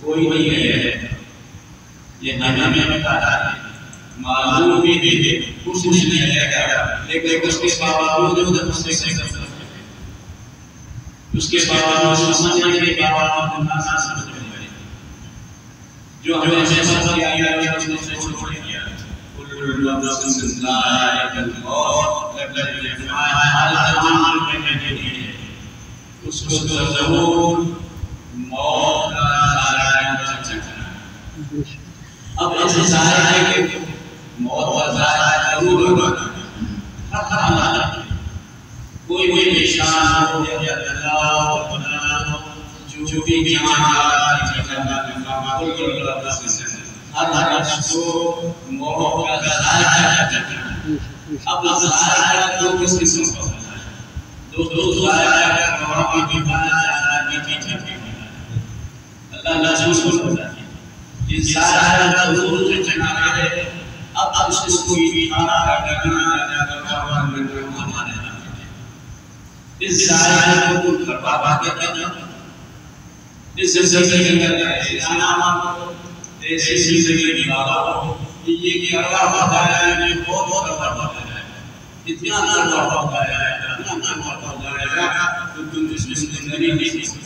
کوئی نہیں ہے یہ ہمیں بتا رہا ہے معلوم بھی ہے کچھ نہیں ہے لیکن اس کے باوجود اس کے باوجود سمجھنے کے باوجود نہ سمجھ میں جو ہمیں سمجھ کیا گیا اس نے چھوڑ دیا کل نفس ذائقۃ الموت لقد جمعنا میں اس کو ضرور موت کا ذائقہ چکھنا اب ایسے ظاہر ہے کہ موت کا ذائقہ ضرور ہوگا کوئی نشان ہو یا اللہ جو بھی جان ہر نفس کو موت کا ذائقہ چکھنا اب ذائقہ دو قسم کا ہوتا ہے دو ذائقہ کا بھی اللہ رسول ہوتا ہے اس ذائقہ ضرور سے چکھنا ہے اب اس کو بھی کھانا کرنا ہمارے اس ذائقہ کو برباد کر دیا اس زندگی کے اندر ایسے انعامات کو ایسی زندگی نکالو یہ کرنا ہوتا ہے یہ بہت برباد ہے اتنا برباد ہوتا ہے اتنا برباد ہو جائے گا تو تم اس میں زندگی نہیں سکتے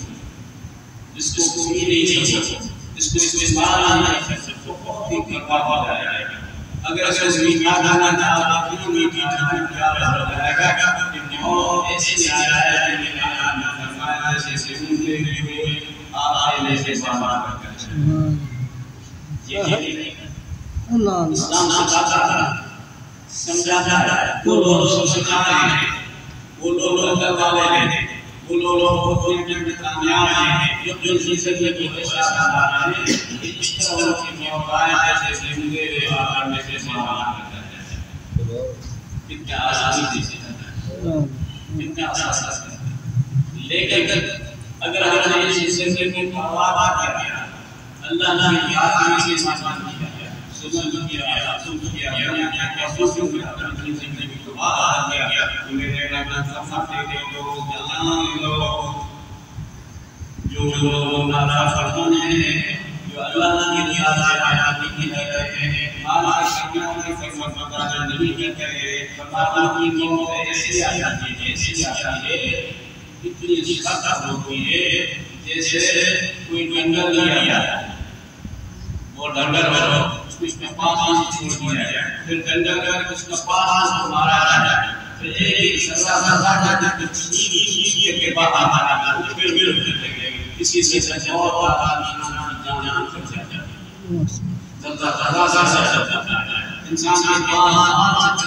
اس کو کوئی نہیں سکتے اس کو استعمال نہیں کر سکتے بہت ہی برباد ہو جائے گا اگر اس میٹھا کھانا چاہتا تو میٹھا کھانا کیا ہو جائے گا کہ وہ ایسی آیا ہے کہ میں فرمایا ایسے سنتے ہوئے آپ ایسے سامان کرتے ہیں یہ اللہ اسلام سکھاتا ہے سمجھاتا ہے وہ لوگ سکھاتے ہیں وہ لوگ کرواتے ہیں وہ لوگ دنیا میں کامیاب ہیں جو زندگی کو ایسا بنا ہے اس طرح کی موقعیں ایسے زندگی اور ایسے سامان کرتے ہیں کتنا آسانی سے کتنا آسان لیکن اگر ہم نے اس زندگی کو آباد کیا اللہ نے یاد کے سامان کیا سنن کیا سن کیا کیا سوچ کیا اپنی زندگی کو آباد کیا میرے رب کا دے دو جان لو جو نافرمان ہیں جو اللہ کی رضا سے کی ہے مال کی کمیوں کی فرمان برداری نہیں کرے فرمان کی موت ایسی آتی ہے اتنی سخت ہوتی ہے جیسے کوئی جنگل لیا وہ ڈنگر اس میں پانچ چھوڑ دیا جائے پھر ڈنگر کر اس کا پانچ کو مارا جائے پھر ایک سزا چیز کے بعد آنا پھر لگے کسی سے بہت جان کر جاتا انسان کے پانچ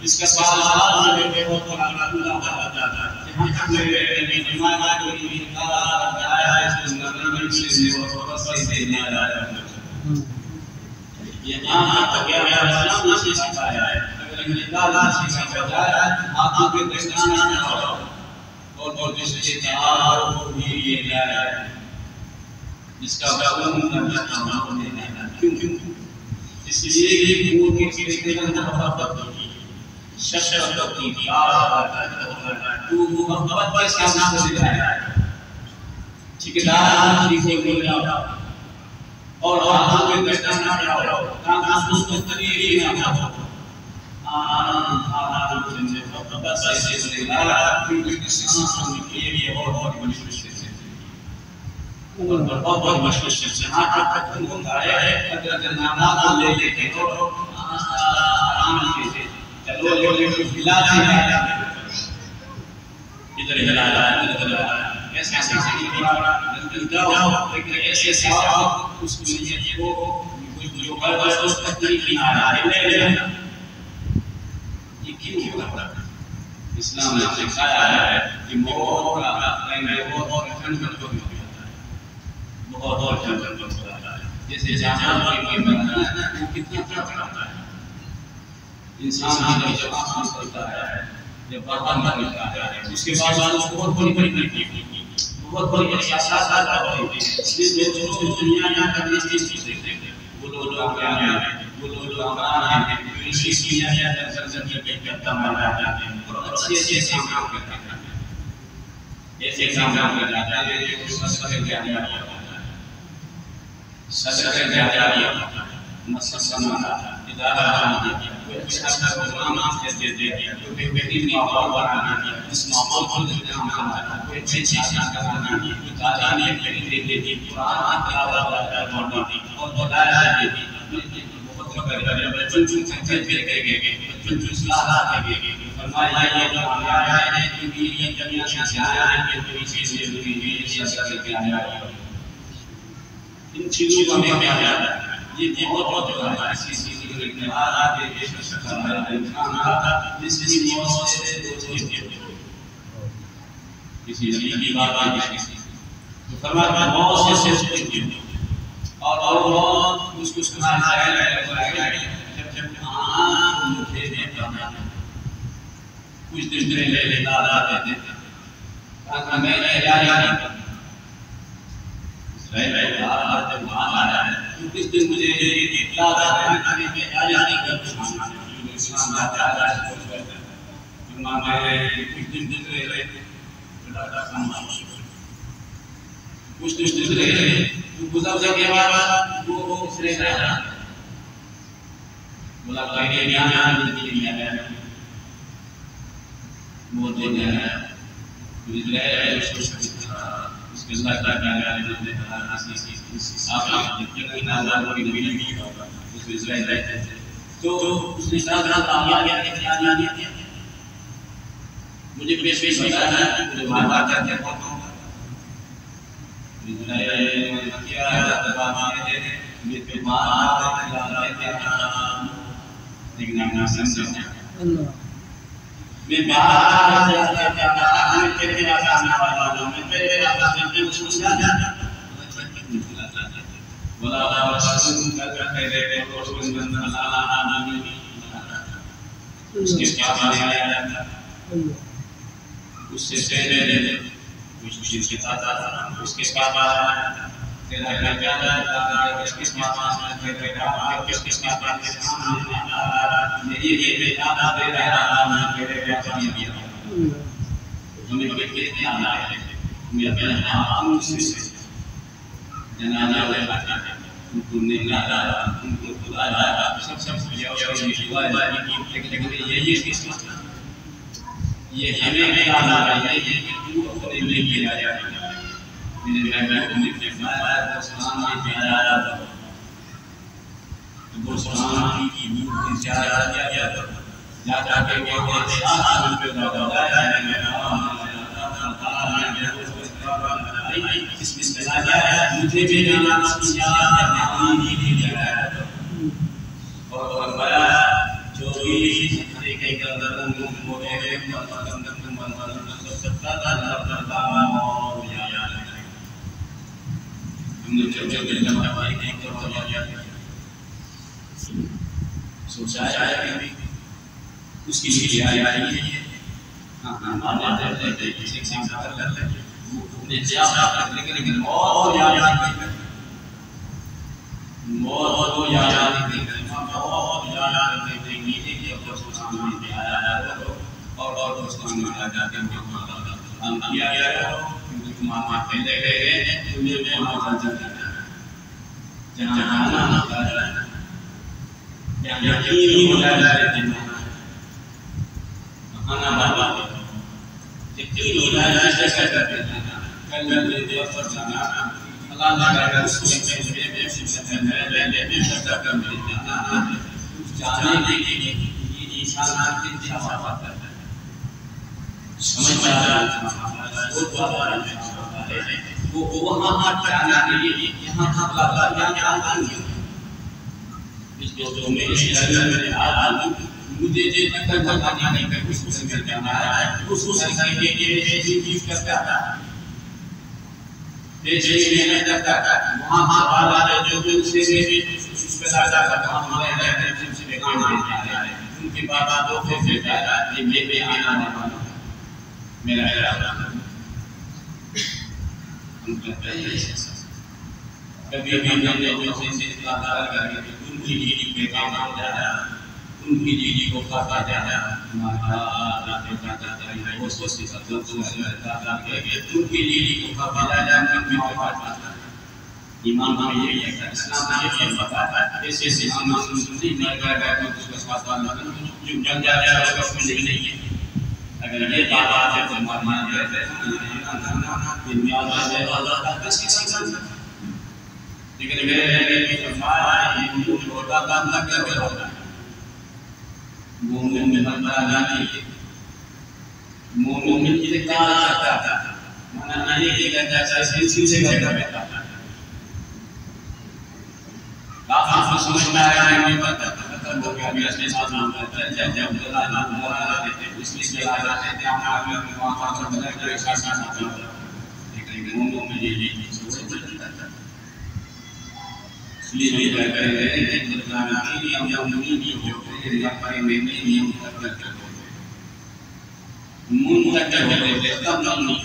اس کا سوال ہے بہت بڑا جہاں تک میرے دماغ میں آیا ہے اس نظر سے بس دینے آیا ہے یہ عام تک گیا اسلام نے سکھایا ہے اگر اللہ سے سکھایا ہے آپ کے دشمن نہ ہو اور جس سے تعال کو بھی یہ لایا ہے جس کا قانون کرنا ہونے لگا کیوں اس لیے کہ وہ کسی کے اندر محبت ہوتی شفقت کی پیار تو محبت کے ساتھ سکھایا ہے ٹھیکیدار کی بولا اور آپ کے دشمن نہ ہو کام اس کو طریقے نہ ہو بس ایسے سے لالا کیونکہ سیسان کے لیے بہت مشکل سے بہت مشکل سے ہاں تک ہوتا ہے اگر نامات لے لیتے تو آرام سے چلو لے ہلا دیا ادھر ہلا ایسے ایسے صاحب اس کو جو بس اس تکلیف نہیں آ رہا ہے اسلام نے سکھایا ہے کہ موت کا بہت ٹھنڈ بہت ہوتا ہے جیسے جانور کی مرنا ہے وہ کتنا ہوتا ہے انسان کی جب آسمان کرتا ہے جب برتن بنتا ہے اس کے بعد اس کو بہت بڑی احساسات آتے ہیں اس لیے جو دنیا میں کرنے کی چیز دیکھتے ہیں وہ لوگ وہ لوگ ہیں اسی دنیا میں زندگی کے کرتا مانا جاتے ہیں اور اچھے کام کرتے ہیں ایسے کام کرتے ہیں جو صدقہ جاریہ ہوتا ہے صدقہ جاریہ مسلسلہ ادارہ اس کا پروگرام کہتے ہیں جو بہترین ماحول بنانا اس ماحول کو کام کرنا کوئی اچھی چیز کرنا تعلیمی خریدے قرآن تلاوت کرنا اور بتایا جاتا ہے بہت بچوں کو تربیت کرے بچوں کو اصلاح کرے فرمایا یہ جو آیا ہے کہ یہ دنیا سے آیا ہے کہ کوئی چیز ضروری ہے صدقہ جاریہ ان چیزوں کا میں آ جاتا ہے یہ بہت جو ہے اسی چیز کی آدھا دے سکتا ہے انسان کا جس کی موت سے دو چیز کسی کی بات آئی تو فرمایا موت سے اور موت اس کو سنایا جائے جب آن مجھے دیتا کچھ دن لے لیتا آتے تھے میں احیائی نہیں کرتا جب وہاں آیا ہے کس دن مجھے اطلاع آتا ہے کہ احیائی نہیں کرتا اسلام آتا ہے میں کچھ دن گزرے رہے کچھ دن گزرے رہے گزرنے کے بعد وہ اسرے رہا بولا کہ یہاں زندگی میں وہ دن ہے گزرے رہے اس کے ساتھ تو اس نے مجھے پیش بتایا مجھے بات کرتے میں باہر تیرے آسان والا میں تیرے آسان میں سوچا بولا رسول کہتے ہیں رسول اللہ اس کے بعد آیا اس سے پہلے کچھ چیز کے ساتھ اس کے بعد تیرا کیا جاتا ہے کس بات کس بات میری یہ آنا دے رہا میں تیرے پیار دیا ہمیں کتنے آنا ہے میں اپنے ہاتھوں سے جنازہ ان کو نکالا ان کو بلایا سب یہ ہمیں کیا لا رہا ہے یہ تو اپنے لیے کیا جائے میرے محبوب نے فرمایا سلام کی زیارت تو وہ سلام کی زیارت کیا جا کے وہ احساس پہ لگایا ہے اس میں مجھے بھی جانا اس کی یاد ہے اور فرمایا جو بھی کے گردن موڑے ہم نے جو سوچا ہے اس کی لیے آیا ہے لیکن اور یاد اور دوستوں نے کہا جاتے ہیں ہم کیا گیا کیونکہ تمہارا پہلے گئے تمہیں وہاں جانا جہاں جانا ہوتا ہے یقین ہو جائے کھانا بابا یقین ہو جائے ایسے کرتے ہیں کل دے پر جانا اللہ نے اس کو جانے کے لیے انسان کی انتخابات ہے سمجھ میں آ وہ وہاں جانا کے لیے یہاں اس دوستوں میں مجھے نہیں کر اس کو سمجھ جانا ہے اس کو سمجھنے کے لیے چیز کرتا ہے وہاں والا جو اس پہ ساتھ ہمارے ان کی باتوں سے بے آنا میرا کبھی بھی ہم نے جو سے ان کی جیدی پہ کام ہو جانا ان کی جیدی کو کھاتا جانا ان کی جیدی کو کھاتا جانا ایمان میں یہ ہے کہ اسلام میں یہ بتاتا ہے ایسے ہم سنتی نہیں کر گئے تو اس کا ساتھ جو جل جائے اس کا کچھ نہیں ہے اگر یہ بات ہے تو مان جاتے ہیں دنیا میں اللہ کا کس کی سنت لیکن میرے فرمایا یہ چھوٹا کام نہ کرو مومن میں بندہ نہیں مومن کی کیا کرتا ہے مانا نہیں کہ جیسا سلسلے سے کرتا ہے آپ سمجھ میں آیا نہیں پتا ختم ہو گیا میں اس کے ساتھ نام کرتا ہے جب اللہ نام بولا دیتے اس لیے آتے ہیں ہم وہاں پر بندہ کے ساتھ ساتھ لیکن مومن میں یہ سوچ چلتا ہے اس لیے یہ کہتے ہیں کہ جناب کی ہم مومن کی ہوتے ہیں یا پر میں نہیں کرتے منتقل ہوتے تب نہیں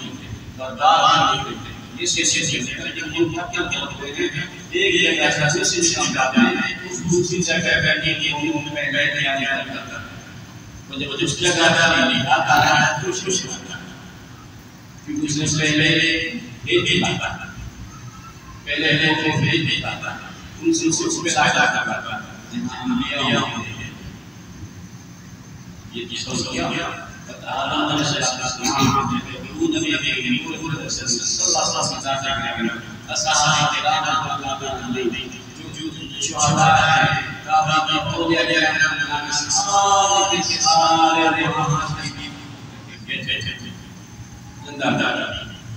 بردار نہیں ہوتے اس کے سے جب منتقل ہوتے ہیں ایک جگہ سے سلسلہ جاتا ہے دوسری جگہ کرنے کے لیے ان میں گئے کیا جاتا ہے جب اس جگہ کا نہیں آتا ہے تو خوش ہوتا ہے کیونکہ اس نے پہلے بھیج دیتا ہے پہلے وہ بھیج دیتا ہے ان سے اس پہ آتا کرتا ہے جہاں انبیاء ہوتے ہیں یہ چیز تو کیا اللہ نے درود نبی کریم صلی اللہ علیہ وسلم اصحاب کرام اللہ علیہ جو شہداء ہیں کعبہ کی اولیاء کرام سارے وہاں زندہ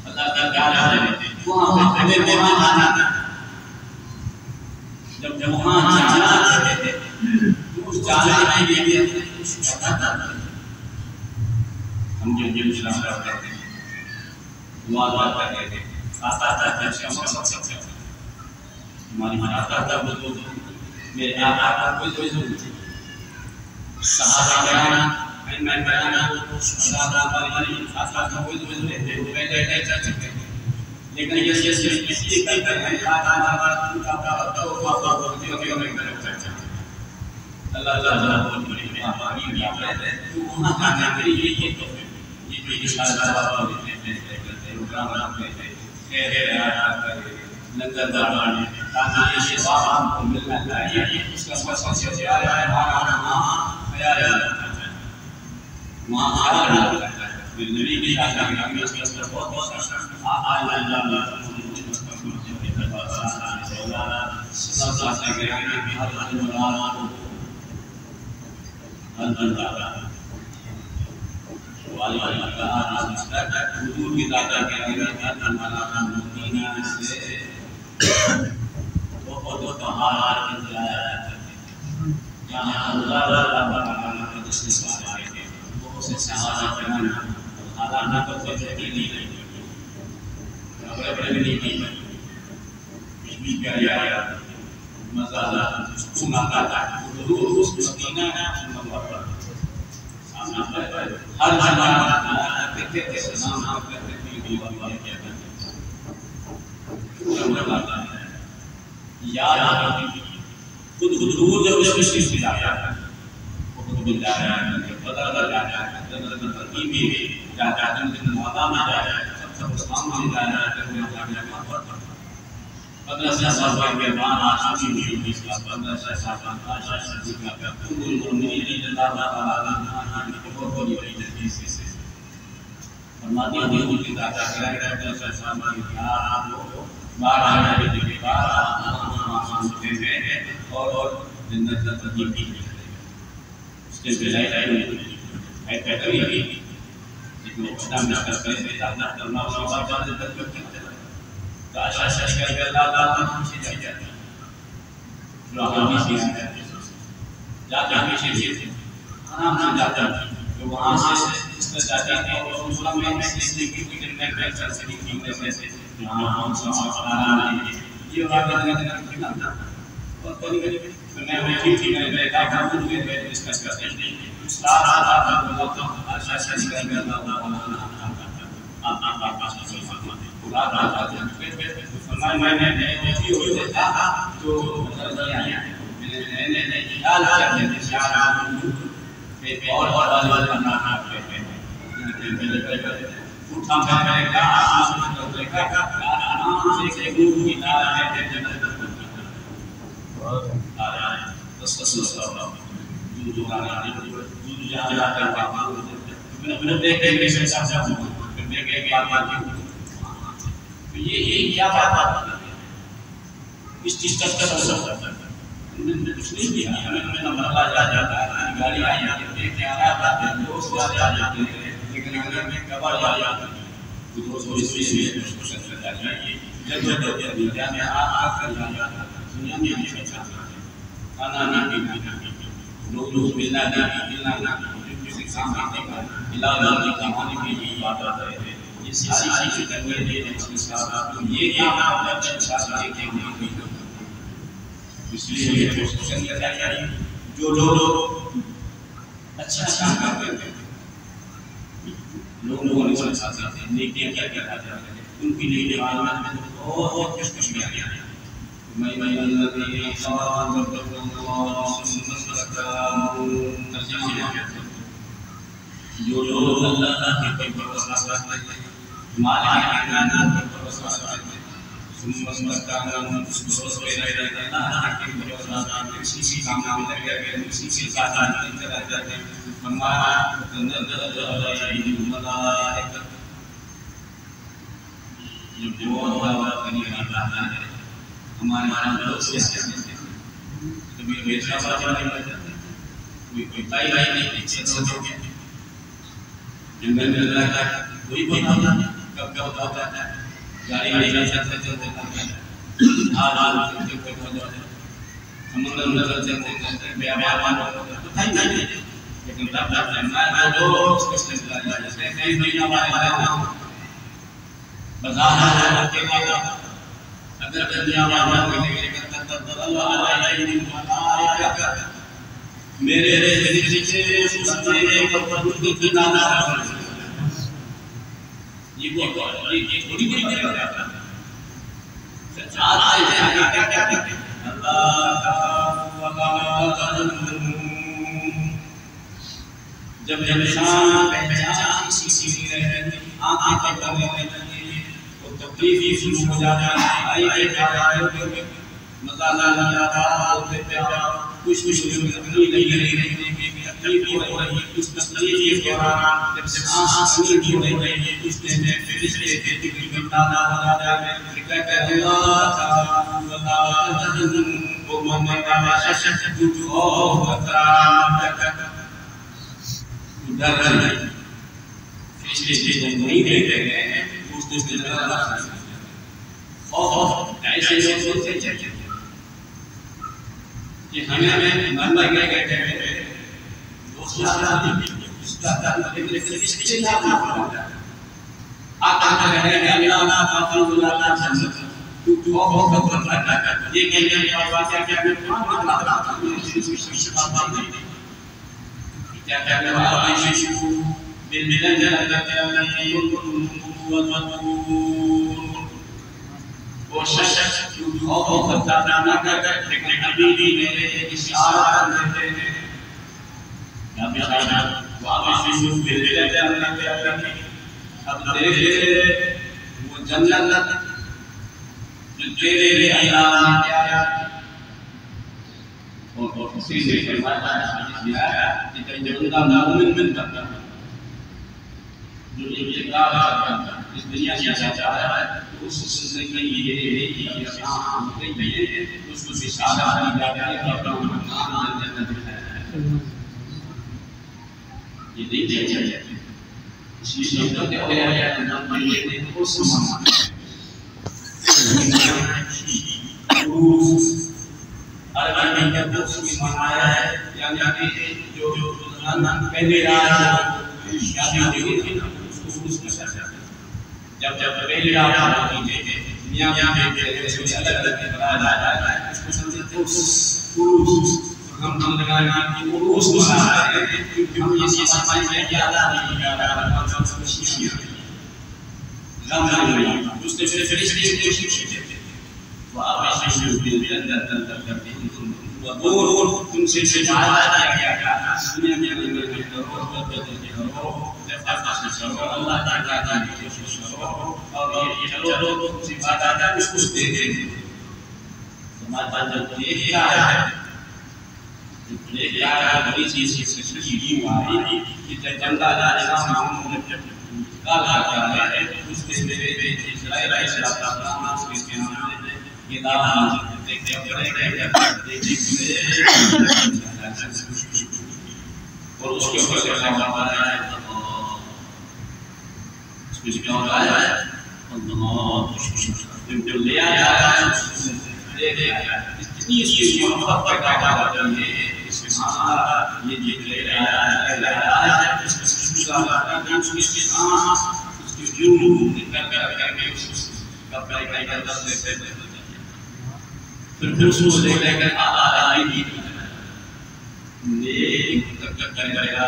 اللہ کا پیار ہے وہاں پہ مہمان آنا جب وہاں جانا چاہتے تھے تو اس جانے کے لیے کچھ کرتا تھا ہم جو اسلام کرتے تھے دعا کرتے تھے آتا تھا جیسے ہم سب ہماری آتا تھا بزرگ میرے آقا کا کوئی ضرورت تھی صحابہ کرام میں بیان شہداء ہماری آقا کا کوئی ضرورت تھے پہلے چل چکے تھے لیکن یہ کسی کرتے ہیں آقا ہمارا کا توفہ اللہ تعالیٰ بہت بڑی مہربانی کی ہے تو وہاں جانے کے لیے یہ اشارہ پروگرام رکھتے تھے خیر لنگر داران تاکہ یہ شفاعت کو ملنا چاہیے اس کا سب سے زیادہ ہے وہاں خیال رکھنا چاہیے وہاں خیال رکھنا چاہیے نبی کی تعلیم میں اس کا بہت بہت آئے اللہ حضور کی ذات سے بہت بہار جہاں اللہ جس نے بہت سے صحابہ کرام حالانہ کو نہیں بڑے نہیں بھی پیارا مزہ سناتا تھا حضور اس مدینہ ہر زمانہ کہتے تھے سلام کرتے تھے یاد خود حضور جب اس میں جاتا ہے خود بلا رہا ہے بدل جاتا ہے ترقی میں جاتا ہے موضوع میں جاتا ہے سب سامنے جا رہا ہے 15 سال کے بعد آج کی اس کا 15 سال بعد شادی کا المؤمنین اللہ تعالی عنہ کی بہت بڑی تجدید سے فرماتے ہیں حضور کی ذات ہے 15 سال کی آپ لوگ باہر آنے کے بعد آسمان سے ہیں اور جنت کا تجدید کی اس کے بجائے ہے کبھی جتنے اسلام میں کرتے ہیں اللہ تعالی اور بعد تک عائشہ شکر کے اللہ تعالی سے جاتا ہے جو حدیث ہے جاتا ہے پیچھے آرام سے جاتا ہے جو وہاں سے اس طرح جاتا ہے اور مسلم میں اس لیے کہ میں چل سکتی کی سے یہاں ہم سب آرام ہے یہ بات کرنا اور کبھی میں ٹھیک میں کہا کہ مجھے ڈسکس کرتے ہیں استاد آپ بولتا ہوں عائشہ شکر کے اللہ تعالی آپ پاس میں نے جو یہ کیا بات ہے اس چیز کا سبب کچھ نہیں کیا ہمیں مرلا جاتا ہے گاڑی آ جاتی ہے کیا آتا ہے دوست آ جاتے ہیں لیکن اگر میں کبر آ جاتا ہوں تو دوست اس لیے کوشش کرتا ہے جب دنیا میں آ کر جاتا دنیا میں نہیں بچا کھانا نہیں پینا لوگ ملنا کسی کام نہیں کرنا علاج نہیں کمانے کی بات آتا ہے سیاسی کرنے کے لیے یہ کام اپنے ساتھ دیکھیں اس لیے کوشش کرنی چاہیے جو لوگ اچھا کام کرتے ہیں لوگوں نے ساتھ ہیں نیکیاں کیا کرتے ہیں ان کی لیے عالم میں بہت کچھ کچھ کیا گیا میں الذین آمنوا جو لوگ اللہ کے بھروسہ کرتے ہیں مالک کائنات پر بھروسہ کرتے ہیں ثم استقاموا اس بھروسے پہ رہتے ہیں اللہ کے بھروسہ کرتے ہیں اسی کام میں لگے رہتے ہیں اسی کے ساتھ رہتے ہیں فرمایا تنزل علیہم الملائکۃ جو بہت بڑی بات ہے ہمارے لوگ سے کبھی بیچا بچا نہیں کرتے کوئی بھائی نہیں پیچھے سوچو گے جنگل میں اللہ کا کوئی بتا کب کب ہوتا ہے گاڑی نہیں چلتے چلتے حال چلتے سمندر میں چلتے بیابان پتہ ہی نہیں لیکن تب تک میں جو اس کے چلا جائے جیسے کئی مہینہ ہمارے بازار ہے کے بعد اگر دنیا میں آنے کے اللہ علیہ الملائکہ میرے دل سے سننے کو خود کی نانا یہ تھوڑی بڑی بات ہے سچائی ہے کیا کیا اللہ جب شان پہچان سی رہے آنکھیں کرنے لگے تو تب تکلیف شروع ہو جاتا ہے آئی مزالہ نہ جاتا ہوتے پیارا کچھ تکلیف نہیں رہی تکلیف ہو رہی اس تکلیف کے دوران جب سانس نہیں ہو رہی اس نے فرشتے تکلیف بتانا ہو جاتا ہے کہتے ہیں اللہ تعالیٰ وہ محمد کا شخص جو خطرہ ڈر نہیں فرشتے نہیں دیتے ہیں اس نے اللہ خوف ایسے لوگ ہوتے ہیں کہ ہمیں مرنے گئے کہتے ہیں دوست آتا اس کا فرشتے نہ پڑھتا آتا کہتے ہیں اللہ کافی اللہ جنت تو خوف کرتا ہے یہ کہتے ہیں واقعہ کیا میں قرآن میں بتاتا ہوں کیا کہتے ہیں عائشہ بالجنة التي والمطور وششت خوف کرتا نہ کر لیکن حبیبی میرے اشارہ کرتے ہیں یا بشارہ وعائشہ بالجنة التي اب دیکھے وہ جنت جو تیرے اعلان کیا اور اسی سے فرمایا کہ جب بندہ مومن بنتا جو اقرار کرتا اس دنیا سے چاہتا ہے اس زندگی میں یہ آسان نہیں ہے اس کو اشارہ کی جاتی ہے کہ اپنا مکان جنت ہے یہ نہیں چاہیے اس لیے سمجھتے ہیں کہ ہم یہ اس عربی میں دوست کی معنی ہے یعنی جو پہلے راج شادی ہوئی تھی اس میں جب پہلے راج ہوتی تھی میاں بیٹے الگ الگ راج آیا اس کو سمجھتے ہیں ہم لگانا کہ اس معنی ہے کیونکہ ہم یہ سمجھ میں کیا نہیں کر رہا ہم سب خوشی غم نہیں اس نے فرشتے کو خوشی دیتے وَأَبْشِرُوا بِالْجَنَّةِ الَّتِي وَقُولُوا تم سے وعدہ کیا گیا دنیا میں اللہ تعالیٰ کی کوشش کرو اور یہ چلو تم سے وعدہ اس کو دے دیں سماجھ جب دیکھا ہے بڑی چیز کی سچی آئی کہ جنگا اسلام کالا کیا ہے اس کے اسرائیل السلام اس کے نام یہ دعویٰ دیکھتے اور اس کے اوپر سے کیا ہوتا ہے اس کو کیا ہوتا ہے اللہ جو لیا جاتا ہے اتنی اس کی محبت پیدا ہوتی ہے اس کے ساتھ یہ لے رہا ہے اس کے ساتھ اس کے ساتھ اس کے جنوب نکل کر کے اس کا پیدا کرتا ہے پھر اس کو لے کر آئی کی نیک کرے گا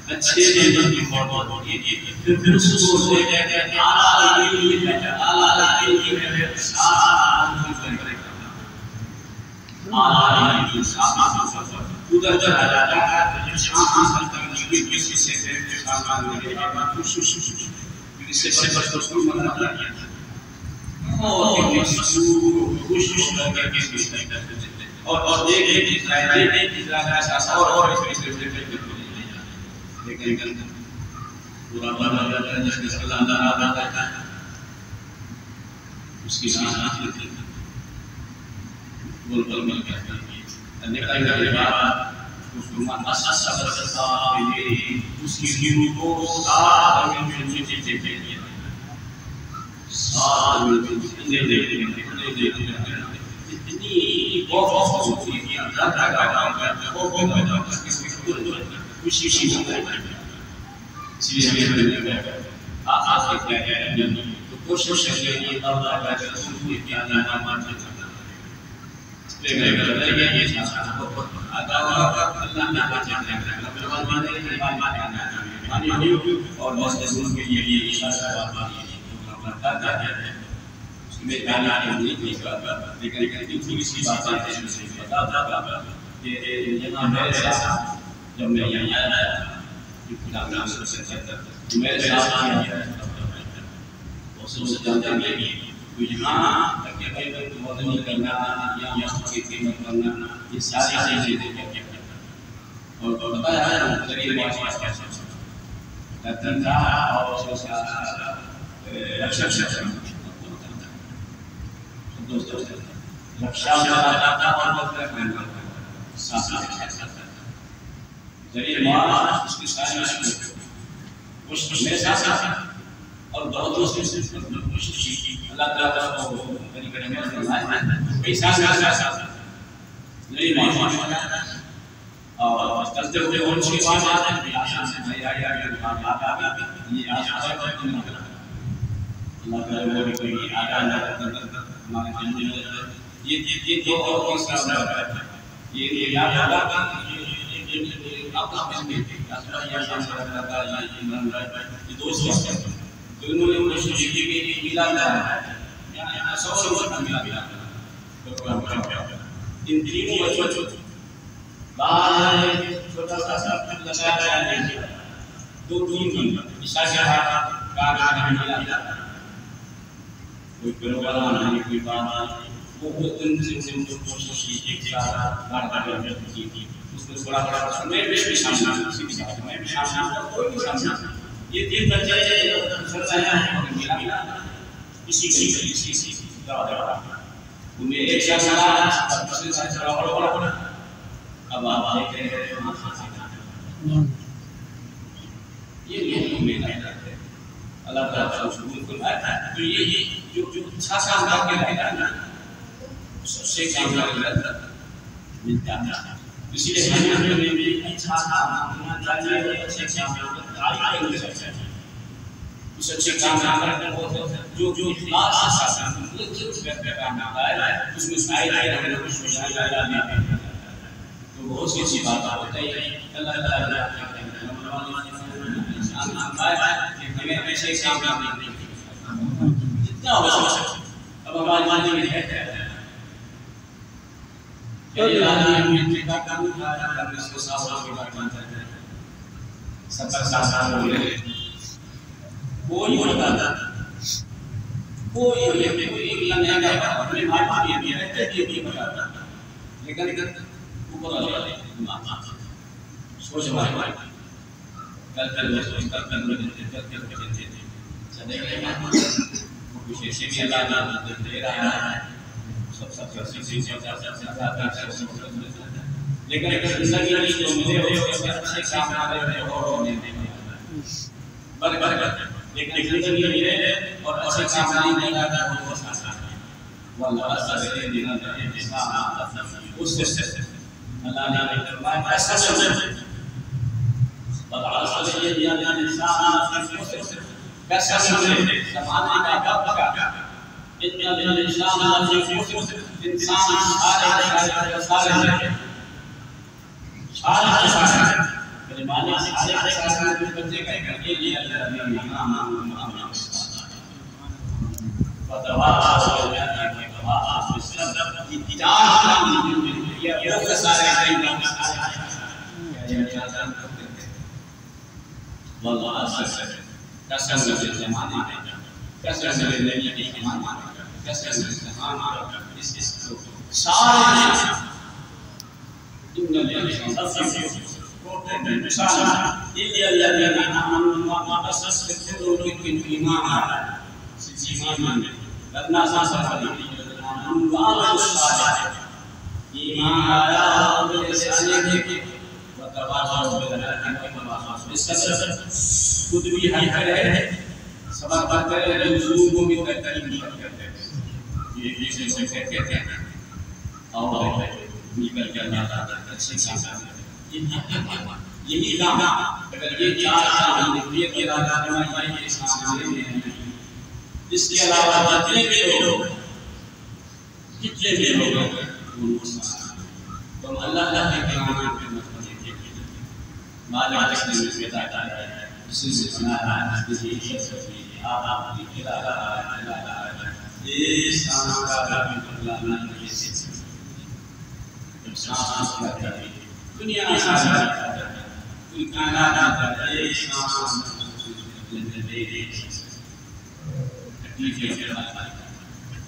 اچھے دن کی محبت ہوگی پھر اس کو لے کر آئی کی آئی کی ساتھ ادھر چلا جاتا ہے شام کرنے کی کسی سے سامان لے اس سے بچوں کو منا دیا اور کوشش کر کے اور ایک لیکن پورا بنا جس کے سلام آتا ہے اس کی ساتھ بول بول مل کرتا ہے نکل کے بعد اس کو ماسا بسا اس کی روح کو ساتھ میں دیتے ہیں ساتھ میں دیتے ہیں اتنی بہت ہوتی ہے اللہ کا کام کرتا ہے وہ خوشی ہوتا ہے اس لیے آپ کیا ہے تو کوشش کریں کہ اللہ کا رسول کے نام مانتے ہیں اور مسلمانوں کے لیے یہ اشارہ بتاتا ہے اس میں جانا نہیں لیکن اس کی بات بتاتا کہ یہاں میرے ساتھ جب میں یہاں آیا تھا میرے ساتھ سمجھ جانتے ہیں کہ یہاں تک کہ بھائی وزن کرنا یا کی قیمت کرنا یہ ساری چیزیں اور بتایا ہے ذریعے معاش کا تنخواہ اور اس کا رکشا دوستوں رکشا کا اور ذریعے معاش اس کی ساری اس میرے ساتھ اور بہت دوسری کوشش کی اللہ تعالیٰ کو میری کرنے میں فرمائے پیسہ ذریعے معاش اور چلتے ہوئے اور اس کی بات ہے آشان سے میں آیا یہ آشان ہے اللہ تعالیٰ وہ کوئی آگاہ نہ ہمارے جنجل یہ دو اور تیسرا ہے یہ یاد ہوگا یہ آپ کا میں یہ آشان سے رکھتا ہے یہ عمران یہ دوست ہے دونوں نے کوشش کی کہ ملا ہے یعنی سو وقت ملا ان تینوں بچوں باہر چھوٹا سا لگایا ہے دو تین اشارہ کار ملا کوئی پروگرام نہیں کوئی بات وہ ان سے کوشش کی ایک ساتھ بار کی اس کو تھوڑا بڑا میں بھی شامل اسی کے ساتھ میں بھی شامل کوئی بھی شامل یہ تین بچے سرسایا ہے ملا اسی ان میں ایک شخص آیا دوسرے سے تھوڑا بڑا اب آپ دیکھ رہے ہیں یہ میرا ہے اللہ تعالیٰ شکر فرماتا ہے تو یہ جو اچھا کام کر کے رہتا ہے نا سب سے کامیاب ملتا ہے اسی لیے ہمیں بھی اچھا کام کرنا چاہیے اچھے کام کرنا چاہیے اس اچھے کام کرنا جو خاص کام ہے اس میں سائے رہنا اس میں شامل رہنا تو بہت سی ایسی بات ہوتی ہے اللہ تعالیٰ انسان فرمایا کہ ہمیں ایسے کام کرنے جتنا ہو سکے اب ہمارے مانے میں ہے کہ اللہ نے کام کرنے سے ساتھ کی بات مانتا ہے سب ساتھ بولے کوئی بتاتا کوئی لگنے کا اپنے بھائی بھی ہے یہ بتاتا لیکن اوپر اللہ سوچ بھائی کل چلے گئے کچھ ایسے بھی اللہ دے رہا ہے سب لیکن زندگی جو ملے ہوئے اچھے کام آ رہے اور لیکن زندگی ملے اور اچھے کام نہیں آتا وہ واللہ اسے دینا اس سے اللہ نے فرمایا ایسا سمجھ بتا رہا یہ دیا انسان کیسا سمجھے زمانے کا وقت کا اتنا انسان سارے میرے مالک سارے بچے کا یہ لیا خود بھی حل کرے صبر کرتے رسول کو بھی تکلیف کرتے یہ سے کہتے ہیں اور نکل کے اللہ تعالی اچھے کام یہی کام اگر یہ چار کام یہ کیا جاتا ہے یہ سامنے میں اس کے علاوہ جتنے بھی لوگ ان کو تو اللہ کے کلام کے مطلب مالک نے بتا ہے اسی سے بنایا ہے یہ شخص آپ کی کتاب یہ سانس کا اللہ نے یہ سانس کا دنیا میں سانس کا کوئی کائنات کا یہ سانس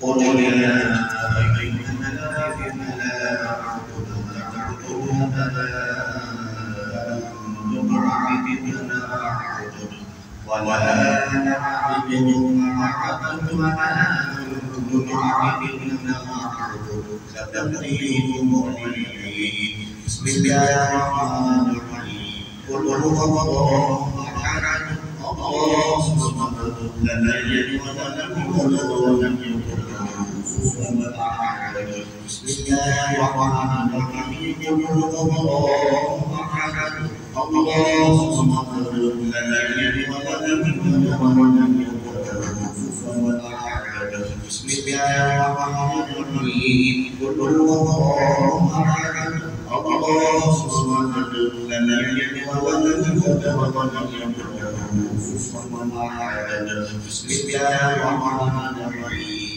قل يا أيها الذين لا تعبدون ولا أنا عابد ما عبدتم ولا أنتم عابدون ما أعبد ستهديكم إليه بسم الله الرحمن الرحيم قل هو الله أحد الله الصمد لم يلد ولم يولد ولم يكن له كفوا أحد بسم الله الرحمن الرحيم قل هو الله أحد الله الصمد لم يلد ولم يولد ولم يكن له كفوا أحد بسم الله الرحمن الرحيم قل هو الله أحد الله الصمد لم يلد ولم يولد ولم يكن له كفوا أحد بسم الله الرحمن الرحيم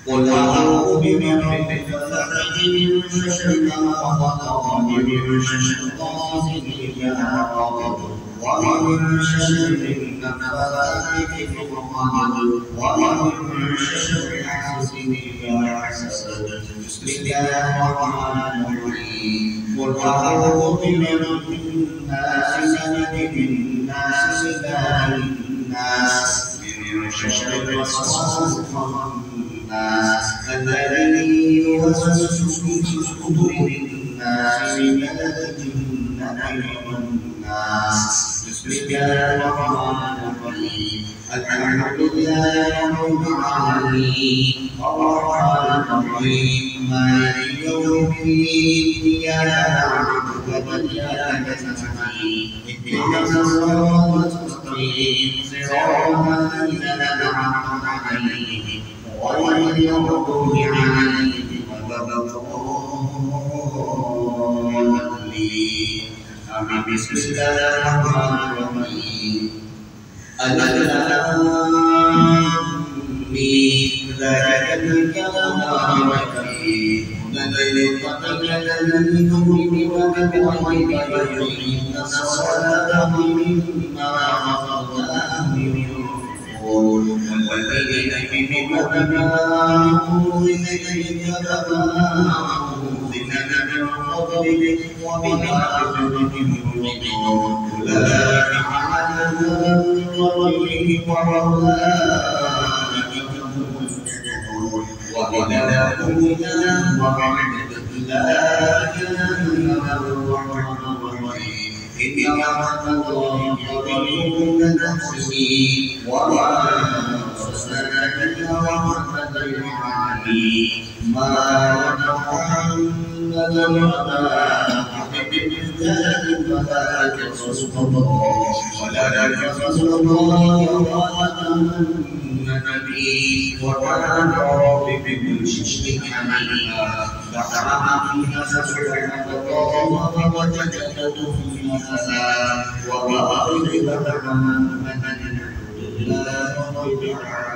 قل أعوذ برب الفلق من شر ما خلق ومن شر غاسق إذا وقب ومن شر النفاثات في العقد ومن شر حاسد إذا حسد بسم الله الرحمن الرحيم قل أعوذ برب الناس ملك الناس إله الناس من شر الوسواس الناس الذي يوسوس في صدور الناس من الجنة والناس بسم الله الرحمن الرحيم الحمد لله رب العالمين الرحمن الرحيم مالك يوم الدين إياك نعبد وإياك نستعين اهدنا الصراط المستقيم صراط الذين أنعمت عليهم غير المغضوب عليهم ولا الضالين آمين بسم الله الرحمن الرحيم ألف لام ميم ذلك الكتاب لا ريب فيه هدى للمتقين الذين يؤمنون بالغيب ويقيمون الصلاة ومما رزقناهم ينفقون والذين يؤمنون بما أنزل إليك وما أنزل من قبلك وبالآخرة هم يوقنون أولئك على هدى من ربهم وأولئك هم المفلحون وإلهكم إله واحد لا إله إلا هو الرحمن الرحيم إن رحمة الله قريب من المحسنين وما أرسلناك إلا رحمة للعالمين ما محمد وما أحد بالذات فلا تقصص الله ولا تقصص الله وخاتم النبي وكان ربك بكل شيء عليما فقرأ فيها سبحان الله وتجدد فيها سلام وبارك لنا محمدا الحمد لله رب العالمين.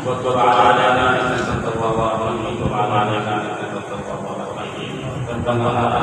وتب علينا إنك أنت التواب الرحيم. Allah